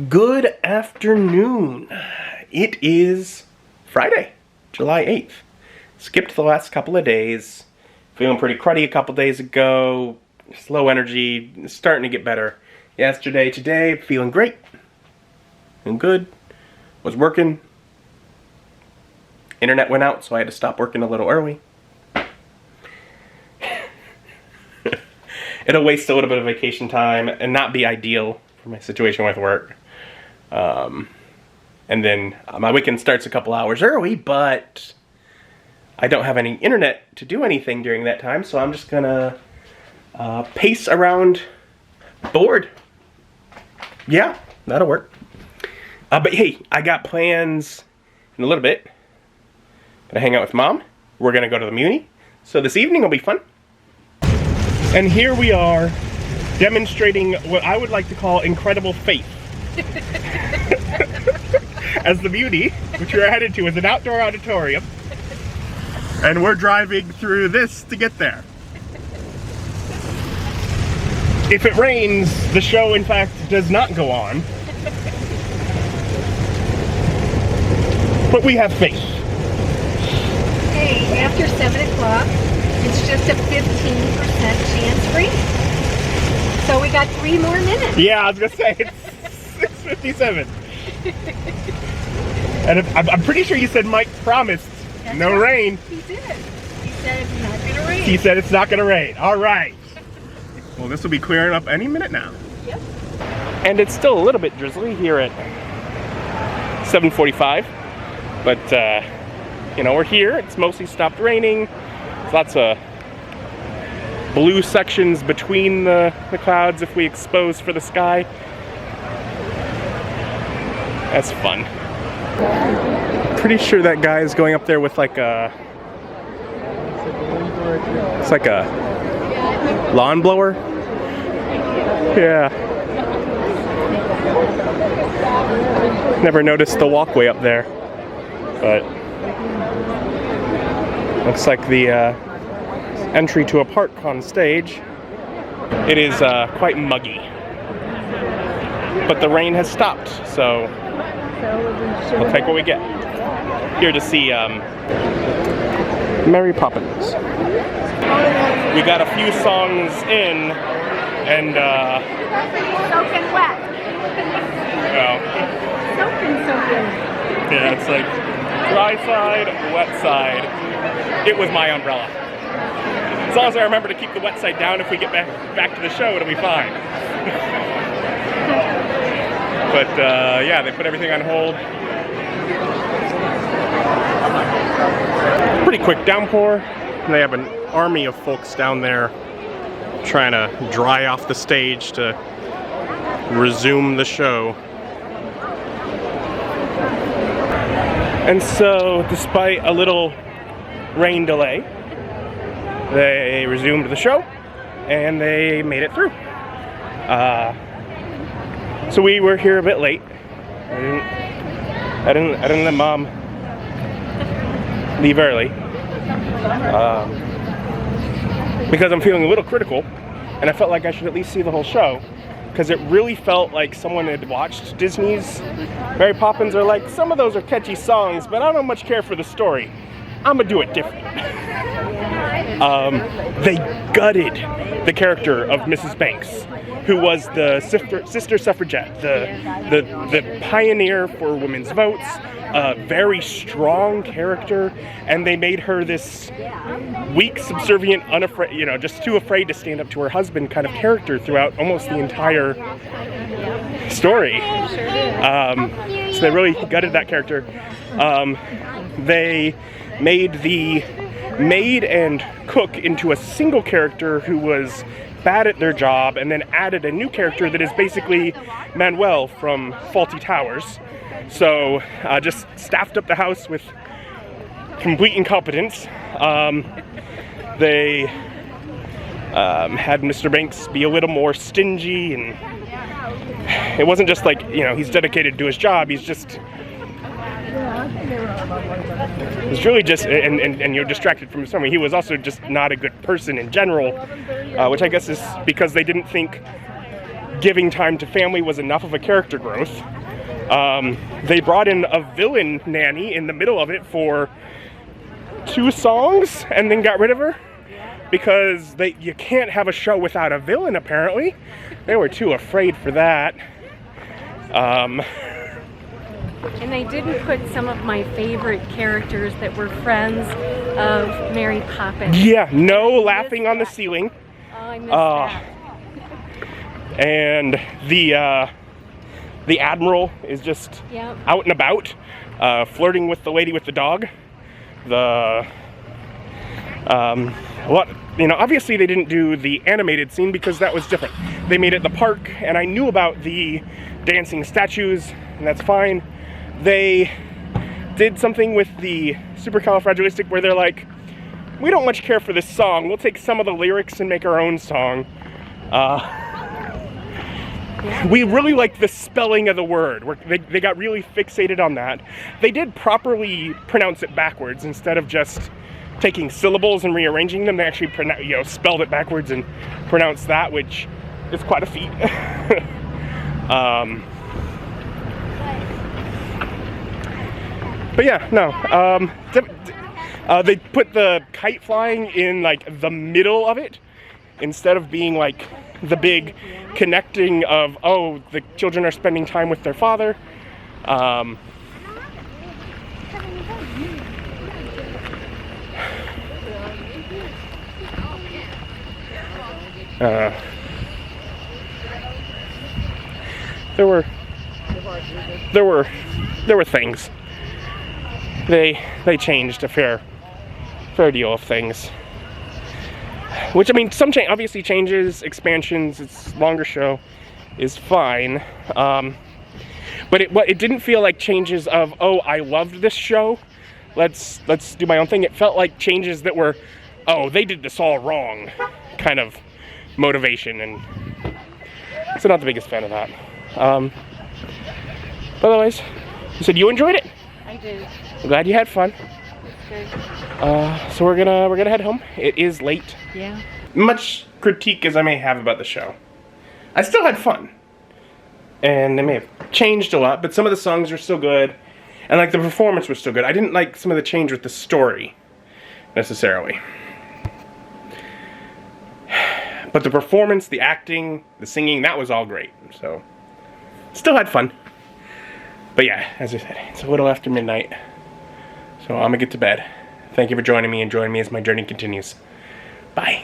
Good afternoon. It is Friday, July 8th. Skipped the last couple of days. Feeling pretty cruddy a couple days ago. Slow energy, starting to get better. Yesterday, today, feeling great. Feeling good. Was working. Internet went out, so I had to stop working a little early. It'll waste a little bit of vacation time and not be ideal for my situation with work. And then my weekend starts a couple hours early, but I don't have any internet to do anything during that time, so I'm just gonna pace around bored. Yeah, that'll work. But hey, I got plans in a little bit. Gonna hang out with Mom. We're gonna go to the Muny. So this evening will be fun. And here we are, demonstrating what I would like to call incredible faith. As the Muny, which we are headed to, is an outdoor auditorium. And we're driving through this to get there. If it rains, the show in fact does not go on. But we have faith. Hey, after 7 o'clock, it's just a 15% chance rain. So we got 3 more minutes. Yeah, I was gonna say, it's 6:57. And I'm pretty sure you said Mike promised no rain. He did. He said it's not gonna rain. He said it's not gonna rain. All right. Well, this will be clearing up any minute now. Yep. And it's still a little bit drizzly here at 7:45. But, you know, we're here. It's mostly stopped raining. There's lots of blue sections between the clouds if we expose for the sky. That's fun. Pretty sure that guy is going up there with like a... It's like a lawn blower. Yeah. Never noticed the walkway up there. But looks like the entry to a park on stage. It is quite muggy. But the rain has stopped, so we'll take what we get. Here to see Mary Poppins. We got a few songs in, and Soaking wet. well, Soaking. yeah, it's like dry side, wet side. It was my umbrella. As long as I remember to keep the wet side down, if we get back to the show, it'll be fine. But yeah, they put everything on hold. Pretty quick downpour. And they have an army of folks down there trying to dry off the stage to resume the show. And so, despite a little rain delay, they resumed the show and they made it through. So we were here a bit late. I didn't let Mom leave early because I'm feeling a little critical, and I felt like I should at least see the whole show, because it really felt like someone had watched Disney's Mary Poppins, or like, some of those are catchy songs, but I don't much care for the story. I'm gonna do it different. They gutted the character of Mrs. Banks, who was the sister suffragette, the pioneer for women's votes, a very strong character, and they made her this weak, subservient, unafraid, you know, just too afraid to stand up to her husband kind of character throughout almost the entire story. So they really gutted that character. They made the maid and cook into a single character who was bad at their job, and then added a new character that is basically Manuel from Fawlty Towers. So just staffed up the house with complete incompetence. They had Mr. Banks be a little more stingy, and it wasn't just like, you know, he's dedicated to his job, he's just... It's really just, and you're distracted from his memory. He was also just not a good person in general, which I guess is because they didn't think giving time to family was enough of a character growth. They brought in a villain nanny in the middle of it for 2 songs and then got rid of her because you can't have a show without a villain, apparently. They were too afraid for that. And they didn't put some of my favorite characters that were friends of Mary Poppins. Yeah, no laughing on the ceiling. Oh, I missed that. And the Admiral is just Yep. out and about, flirting with the lady with the dog. Obviously they didn't do the animated scene because that was different. They made it the park, and I knew about the dancing statues, and that's fine. They did something with the supercalifragilistic where they're like, we don't much care for this song, we'll take some of the lyrics and make our own song. We really liked the spelling of the word. They got really fixated on that. They did properly pronounce it backwards instead of just taking syllables and rearranging them. They actually spelled it backwards and pronounced that, which is quite a feat. But yeah, no. They put the kite flying in like the middle of it instead of being like the big connecting of, oh, the children are spending time with their father. There were things. They changed a fair deal of things. Which, I mean, some obviously changes, expansions, it's longer show is fine. But it didn't feel like changes of, oh, I loved this show, let's do my own thing. It felt like changes that were, oh, they did this all wrong kind of motivation, and so not the biggest fan of that. But otherwise, you said you enjoyed it? I did. I'm glad you had fun. Good. So we're gonna head home. It is late. Yeah. Much critique as I may have about the show, I still had fun. And they may have changed a lot, but some of the songs are still good. And like the performance was still good. I didn't like some of the change with the story, necessarily. But the performance, the acting, the singing, that was all great. So, still had fun. But yeah, as I said, it's a little after midnight. So I'm gonna get to bed. Thank you for joining me and join me as my journey continues. Bye.